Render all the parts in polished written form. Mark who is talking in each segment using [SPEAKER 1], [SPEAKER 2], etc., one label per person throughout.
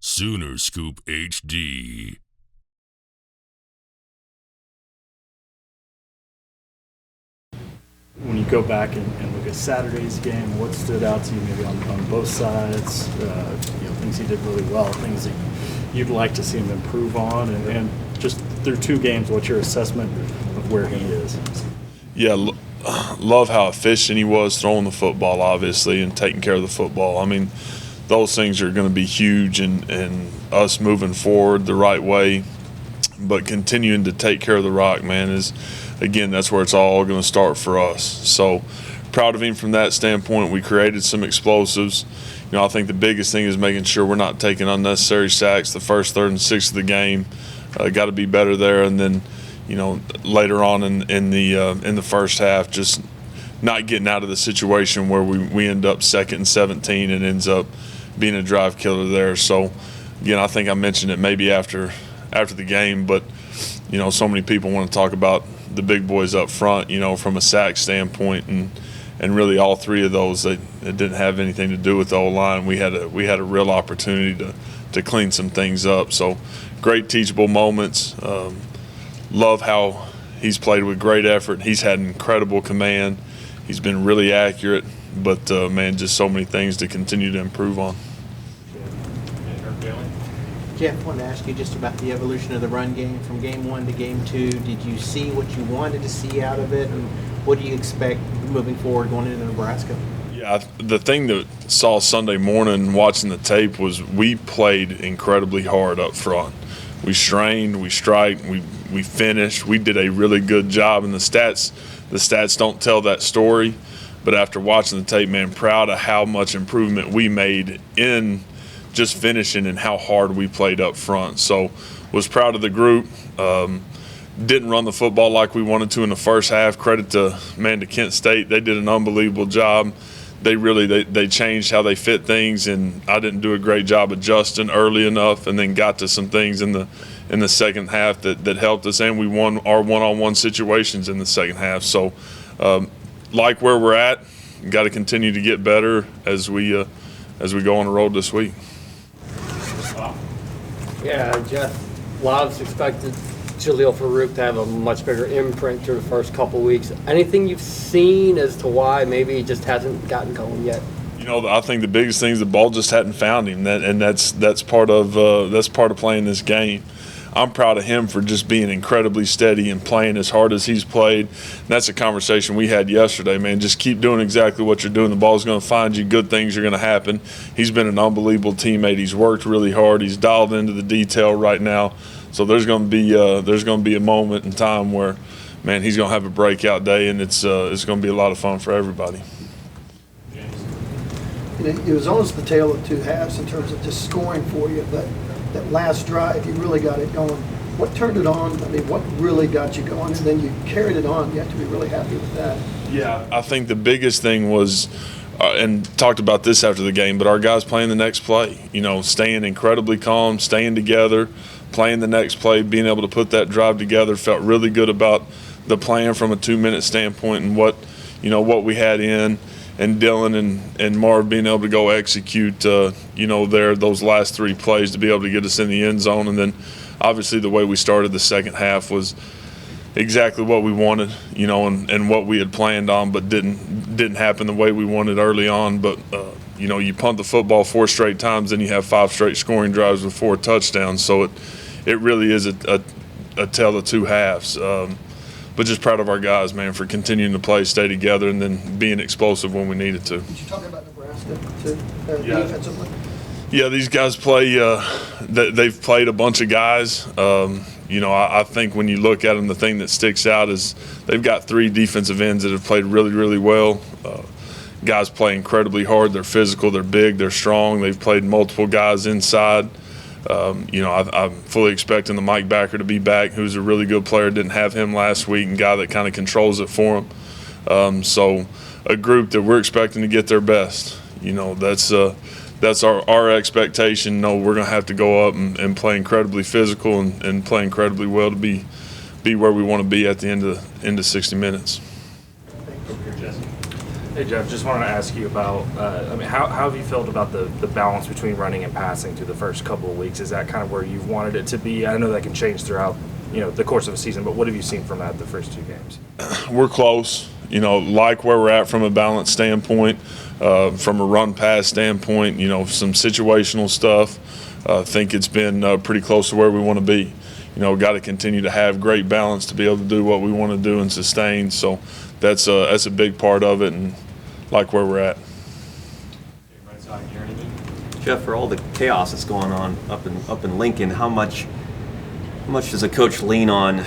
[SPEAKER 1] Sooner Scoop HD.
[SPEAKER 2] When you go back and look at Saturday's game, what stood out to you maybe on both sides? Things he did really well, things that you'd like to see him improve on, and just through two games, what's your assessment of where he is?
[SPEAKER 3] Yeah, love how efficient he was throwing the football, obviously, and taking care of the football. I mean, those things are going to be huge in us moving forward the right way. But continuing to take care of the rock, man, is, again, that's where it's all going to start for us. So proud of him from that standpoint. We created some explosives. I think the biggest thing is making sure we're not taking unnecessary sacks the first, third, and sixth of the game. Got to be better there. And then, later on in the first half, just not getting out of the situation where we end up 2nd and 17 and ends up being a drive killer there. So, again, I think I mentioned it maybe after the game, but so many people want to talk about the big boys up front, from a sack standpoint, and really all three of those, it didn't have anything to do with the O-line. We had a real opportunity to clean some things up. So great teachable moments. Love how he's played with great effort. He's had incredible command. He's been really accurate, but man, just so many things to continue to improve on.
[SPEAKER 4] Jeff, I wanted to ask you just about the evolution of the run game from game 1 to game 2. Did you see what you wanted to see out of it, and what do you expect moving forward going into Nebraska?
[SPEAKER 3] Yeah, the thing that saw Sunday morning watching the tape was we played incredibly hard up front. We strained, we striked, we finished. We did a really good job, and the stats don't tell that story. But after watching the tape, man, proud of how much improvement we made in just finishing and how hard we played up front. So was proud of the group. Didn't run the football like we wanted to in the first half. Credit to Kent State. They did an unbelievable job. They changed how they fit things, and I didn't do a great job adjusting early enough, and then got to some things in the second half that helped us, and we won our one-on-one situations in the second half. So like where we're at, got to continue to get better as we go on the road this week.
[SPEAKER 5] Yeah, Jeff, a lot of us expected Jaleel Farouk to have a much bigger imprint through the first couple weeks. Anything you've seen as to why maybe he just hasn't gotten going yet?
[SPEAKER 3] I think the biggest thing is the ball just hadn't found him, and that's part of playing this game. I'm proud of him for just being incredibly steady and playing as hard as he's played. And that's a conversation we had yesterday, man. Just keep doing exactly what you're doing. The ball's going to find you. Good things are going to happen. He's been an unbelievable teammate. He's worked really hard. He's dialed into the detail right now. So there's going to be a moment in time where, man, he's going to have a breakout day, and it's going to be a lot of fun for everybody.
[SPEAKER 6] It was almost the tale of two halves in terms of just scoring for you, but that last drive, you really got it going. What turned it on? I mean, what really got you going? And then you carried it on. You have to be really happy with that.
[SPEAKER 3] Yeah, I think the biggest thing was, and talked about this after the game, but our guys playing the next play, staying incredibly calm, staying together, playing the next play, being able to put that drive together. Felt really good about the plan from a 2-minute standpoint and what we had in. And Dylan and Marv being able to go execute, those last 3 plays to be able to get us in the end zone. And then obviously the way we started the second half was exactly what we wanted, and what we had planned on, but didn't happen the way we wanted early on. But, you punt the football 4 straight times, then you have 5 straight scoring drives with 4 touchdowns. So it really is a tale of two halves. But just proud of our guys, man, for continuing to play, stay together, and then being explosive when we needed to.
[SPEAKER 6] Did you talk about Nebraska too, defensively?
[SPEAKER 3] Yeah, these guys play. They've played a bunch of guys. I think when you look at them, the thing that sticks out is they've got 3 defensive ends that have played really, really well. Guys play incredibly hard. They're physical. They're big. They're strong. They've played multiple guys inside. I'm fully expecting the Mike Backer to be back, who's a really good player. Didn't have him last week, and guy that kind of controls it for him. So a group that we're expecting to get their best. That's our expectation. We're going to have to go up and play incredibly physical and play incredibly well to be where we want to be at the end of 60 minutes.
[SPEAKER 7] Hey Jeff, just wanted to ask you about, how have you felt about the balance between running and passing through the first couple of weeks? Is that kind of where you've wanted it to be? I know that can change throughout, the course of a season, but what have you seen from that the first 2 games?
[SPEAKER 3] We're close, like where we're at from a balance standpoint, from a run-pass standpoint, some situational stuff. I think it's been pretty close to where we want to be. Got to continue to have great balance to be able to do what we want to do and sustain. So that's a big part of it, and like where we're at.
[SPEAKER 8] Jeff, for all the chaos that's going on up in Lincoln, how much does a coach lean on?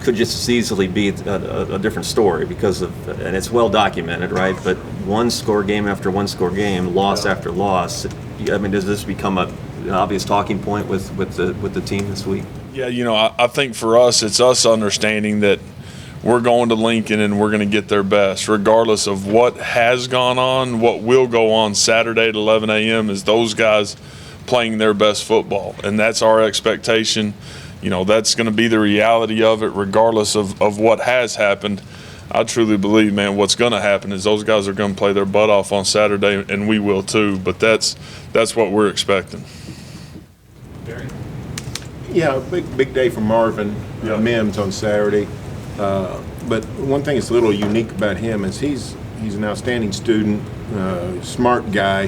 [SPEAKER 8] Could just as easily be a different story because of, and it's well documented, right? But one score game after one score game, loss after loss. Does this become an obvious talking point with the team this week?
[SPEAKER 3] Yeah, I think for us, it's us understanding that we're going to Lincoln and we're going to get their best, regardless of what has gone on. What will go on Saturday at 11 a.m. is those guys playing their best football, and that's our expectation. That's going to be the reality of it, regardless of what has happened. I truly believe, man, what's going to happen is those guys are going to play their butt off on Saturday, and we will too. But that's what we're expecting.
[SPEAKER 9] Yeah, big day for Marvin Mims on Saturday. But one thing that's a little unique about him is he's an outstanding student, smart guy.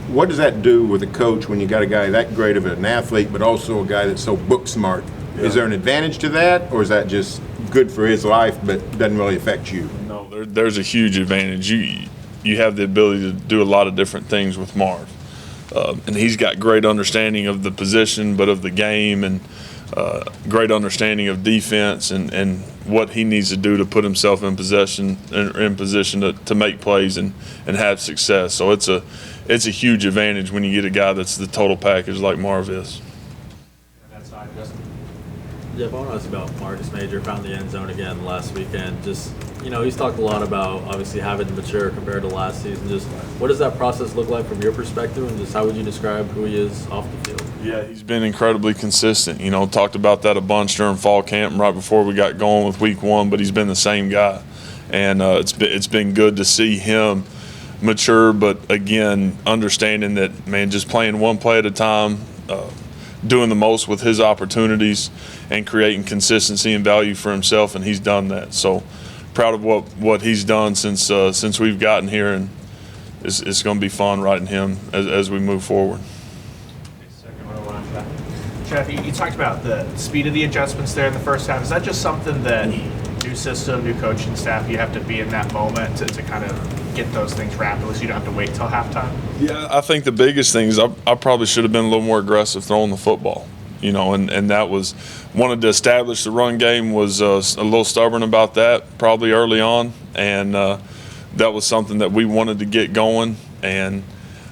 [SPEAKER 9] What does that do with a coach when you got a guy that great of an athlete, but also a guy that's so book smart? Yeah. Is there an advantage to that, or is that just good for his life but doesn't really affect you?
[SPEAKER 3] No, there's a huge advantage. You have the ability to do a lot of different things with Marv. And he's got great understanding of the position, but of the game, and great understanding of defense and what he needs to do to put himself in position to make plays and have success. So it's a huge advantage when you get a guy that's the total package like Marv is.
[SPEAKER 10] Jeff, I want to ask about Marcus Major. Found the end zone again last weekend. Just, he's talked a lot about obviously having to mature compared to last season. Just what does that process look like from your perspective, and just how would you describe who he is off the field?
[SPEAKER 3] Yeah, he's been incredibly consistent. Talked about that a bunch during fall camp and right before we got going with week 1, but he's been the same guy. And it's been good to see him mature, but again, understanding that, man, just playing one play at a time, doing the most with his opportunities and creating consistency and value for himself, and he's done that. So proud of what he's done since we've gotten here, and it's going to be fun riding him as we move forward.
[SPEAKER 11] Jeff, you talked about the speed of the adjustments there in the first half. Is that just something that new system, new coaching staff, you have to be in that moment to kind of get those things rapidly so you don't have to wait till halftime? Yeah,
[SPEAKER 3] I think the biggest thing is I probably should have been a little more aggressive throwing the football, and that was wanted to establish the run game, was a little stubborn about that probably early on, and that was something that we wanted to get going. And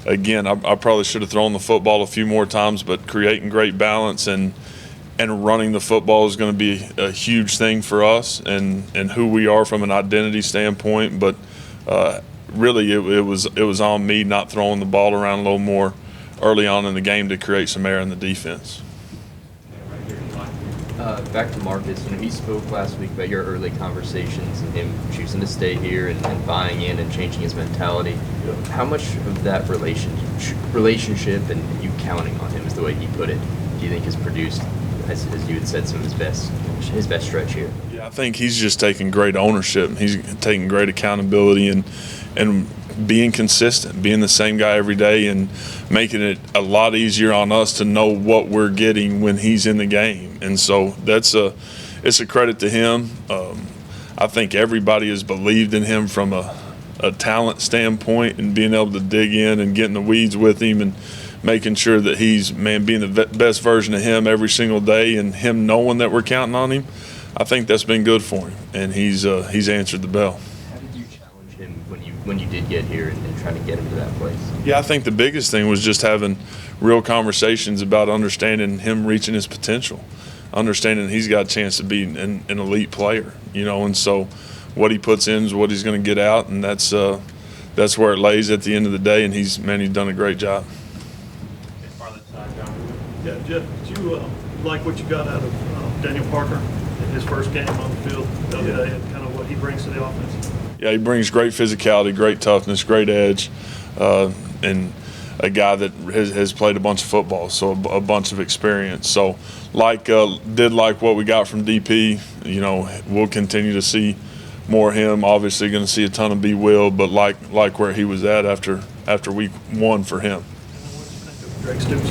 [SPEAKER 3] again, I probably should have thrown the football a few more times, but creating great balance and running the football is going to be a huge thing for us and who we are from an identity standpoint. But really, it was on me not throwing the ball around a little more early on in the game to create some air in the defense.
[SPEAKER 12] Back to Marcus, he spoke last week about your early conversations and him choosing to stay here and buying in and changing his mentality. How much of that relationship and you counting on him is the way he put it, do you think has produced, as you had said, some of his best stretch here?
[SPEAKER 3] Yeah, I think he's just taking great ownership. He's taking great accountability and being consistent, being the same guy every day, and making it a lot easier on us to know what we're getting when he's in the game. And so it's a credit to him. I think everybody has believed in him from a talent standpoint, and being able to dig in and get in the weeds with him and making sure that he's, being the best version of him every single day, and him knowing that we're counting on him. I think that's been good for him, and he's answered the bell.
[SPEAKER 12] How did you challenge him when you did get here and trying to get him to that place?
[SPEAKER 3] Yeah, I think the biggest thing was just having real conversations about understanding him reaching his potential, understanding he's got a chance to be an elite player, and so what he puts in is what he's going to get out, and that's where it lays at the end of the day, and he's done a great job.
[SPEAKER 13] Yeah, Jeff, did you like what you got out of Daniel Parker in his first game on the field the other day, and kind of what he brings to the offense?
[SPEAKER 3] Yeah, he brings great physicality, great toughness, great edge, and a guy that has played a bunch of football, so a bunch of experience. So, did like what we got from DP. You know, we'll continue to see more of him. Obviously, going to see a ton of B. Will, but like where he was at after week 1 for him.
[SPEAKER 13] Drake Stoops'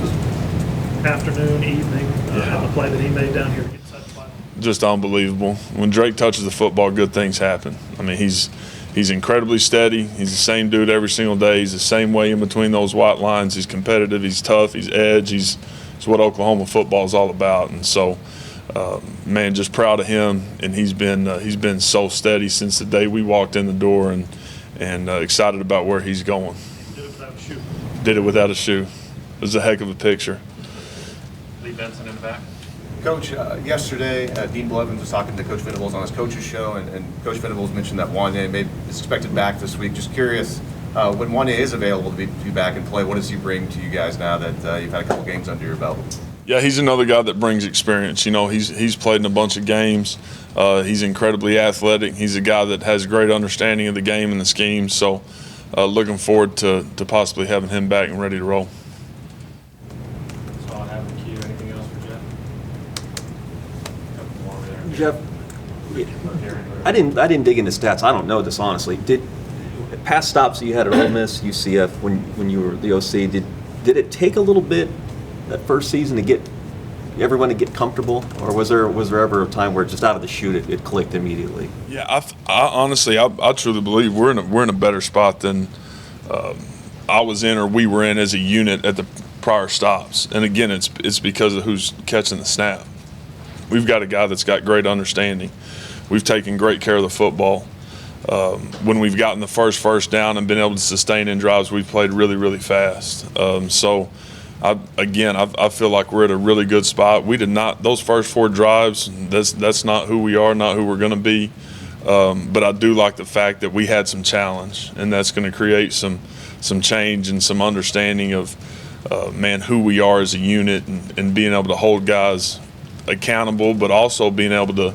[SPEAKER 13] afternoon, evening, and the play that he made down here against Sutton.
[SPEAKER 3] Just unbelievable. When Drake touches the football, good things happen. I mean, he's incredibly steady. He's the same dude every single day. He's the same way in between those white lines. He's competitive. He's tough. He's edge. He's what Oklahoma football is all about. And so, man, just proud of him. And he's been so steady since the day we walked in the door, and excited about where he's going.
[SPEAKER 13] Did it without a shoe.
[SPEAKER 3] Did it without a shoe. It was a heck of a picture.
[SPEAKER 11] Lee Benson in the back.
[SPEAKER 14] Coach, yesterday, Dean Blevins was talking to Coach Venables on his coach's show, and Coach Venables mentioned that Wanya is expected back this week. Just curious, when Wanya is available to be back and play, what does he bring to you guys now that you've had a couple games under your belt?
[SPEAKER 3] Yeah, he's another guy that brings experience. You know, he's played in a bunch of games. He's incredibly athletic. He's a guy that has great understanding of the game and the scheme. So, looking forward to possibly having him back and ready to roll.
[SPEAKER 8] Jeff, I didn't dig into stats. I don't know this honestly. Did past stops that you had at Ole Miss, UCF, when you were the OC, did it take a little bit that first season to get everyone to get comfortable, or was there ever a time where just out of the chute it clicked immediately?
[SPEAKER 3] Yeah, I honestly truly believe we're in a better spot than I was in or we were in as a unit at the prior stops. And again, it's because of who's catching the snap. We've got a guy that's got great understanding. We've taken great care of the football. When we've gotten the first down and been able to sustain in drives, we've played really, really fast. So, I feel like we're at a really good spot. We did not, those first 4 drives, that's not who we are, not who we're going to be. But I do like the fact that we had some challenge, and that's going to create some change and some understanding of, who we are as a unit, and being able to hold guys accountable, but also being able to,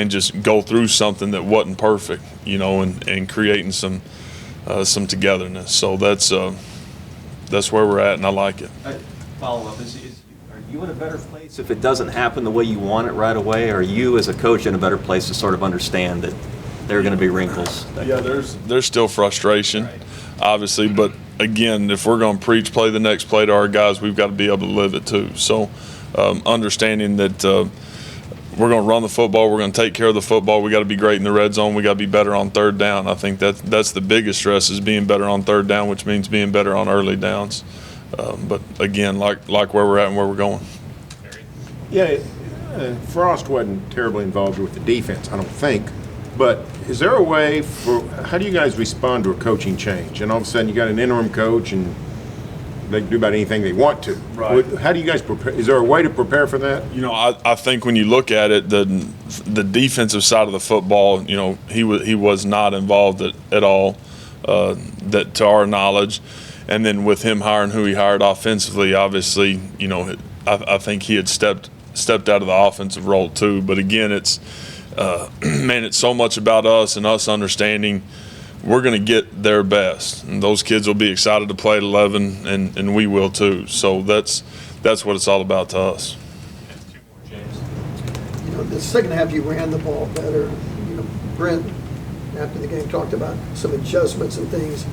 [SPEAKER 3] just go through something that wasn't perfect, and creating some togetherness. So that's where we're at, and I like it.
[SPEAKER 8] Follow up: are you in a better place if it doesn't happen the way you want it right away? Or are you, as a coach, in a better place to sort of understand that there are going to be wrinkles?
[SPEAKER 3] Yeah, there's still frustration, obviously, but again, if we're going to preach play the next play to our guys, we've got to be able to live it too. So. Understanding that we're going to run the football, we're going to take care of the football. We got to be great in the red zone. We got to be better on 3rd down. I think that's the biggest stress, is being better on 3rd down, which means being better on early downs. But again, like where we're at and where we're going.
[SPEAKER 9] Yeah, Frost wasn't terribly involved with the defense, I don't think. But is there a way how do you guys respond to a coaching change? And all of a sudden you got an interim coach and they can do about anything they want to.
[SPEAKER 3] Right.
[SPEAKER 9] How do you guys prepare? Is there a way to prepare for that?
[SPEAKER 3] I think when you look at it, the defensive side of the football, he was not involved at all, that to our knowledge. And then with him hiring who he hired offensively, obviously, I think he had stepped out of the offensive role too. But again, it's it's so much about us and us understanding we're going to get their best, and those kids will be excited to play at 11, and we will too. So that's what it's all about to us.
[SPEAKER 6] The second half you ran the ball better. Brent, after the game, talked about some adjustments and things.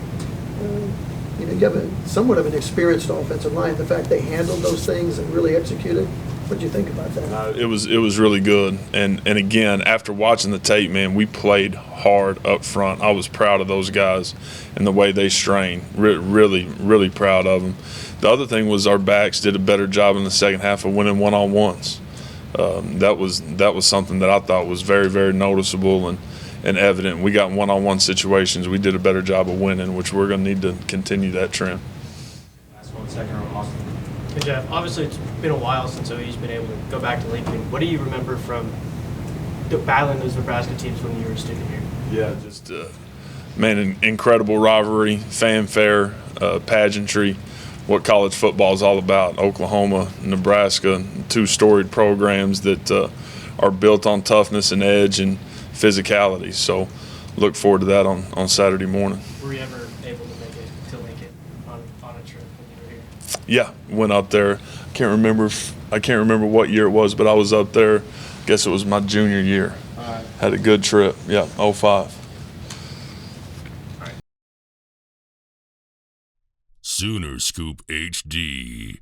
[SPEAKER 6] You have somewhat of an experienced offensive line. The fact they handled those things and really executed. What did you think about that?
[SPEAKER 3] It was really good, and again, after watching the tape, man, we played hard up front. I was proud of those guys and the way they strained. Really, really proud of them. The other thing was our backs did a better job in the second half of winning one-on-ones. That was something that I thought was very, very noticeable and evident. We got one-on-one situations. We did a better job of winning, which we're going to need to continue that trend.
[SPEAKER 15] Last 1 second, Austin. Hey Jeff, obviously it's been a while since OU's been able to go back to Lincoln. What do you remember from battling those Nebraska teams when you were a student here?
[SPEAKER 3] Yeah, just an incredible rivalry, fanfare, pageantry. What college football is all about. Oklahoma, Nebraska, 2 storied programs that are built on toughness and edge and physicality. So look forward to that on Saturday morning.
[SPEAKER 15] Were you ever able to make it to Lincoln on a trip when you were here?
[SPEAKER 3] Yeah, went up there. I can't remember what year it was, but I was up there. I guess it was my junior year. Had a good trip. Yeah, 05.
[SPEAKER 1] Sooner Scoop HD.